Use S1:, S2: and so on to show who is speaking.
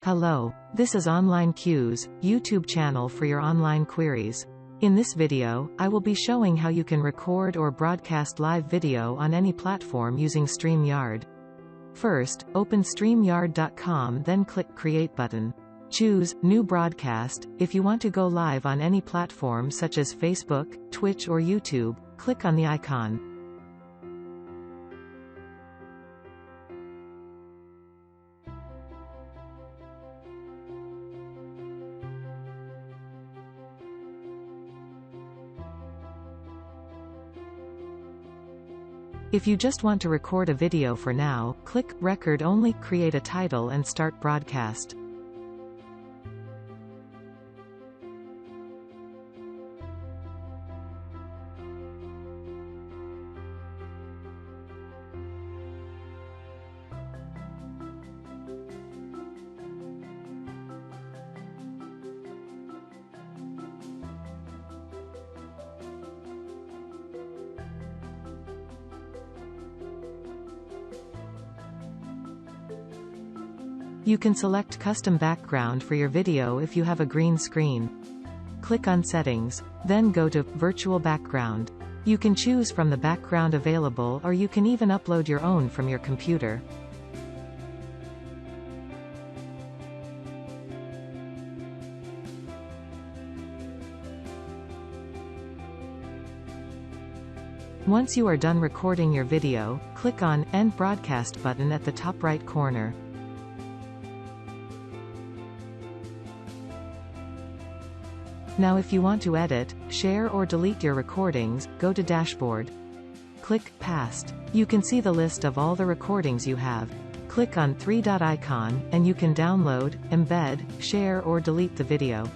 S1: Hello, this is Online Q's YouTube channel for your online queries. In this video, I will be showing how you can record or broadcast live video on any platform using StreamYard. First, open StreamYard.com, then click Create button. Choose New Broadcast. If you want to go live on any platform such as Facebook, Twitch or YouTube, click on the icon. If you just want to record a video for now, click Record Only, create a title and start broadcast. You can select custom background for your video if you have a green screen. Click on Settings, then go to Virtual Background. You can choose from the background available, or you can even upload your own from your computer. Once you are done recording your video, click on End Broadcast button at the top right corner. Now if you want to edit, share or delete your recordings, go to Dashboard. Click Past. You can see the list of all the recordings you have. Click on three-dot icon, and you can download, embed, share or delete the video.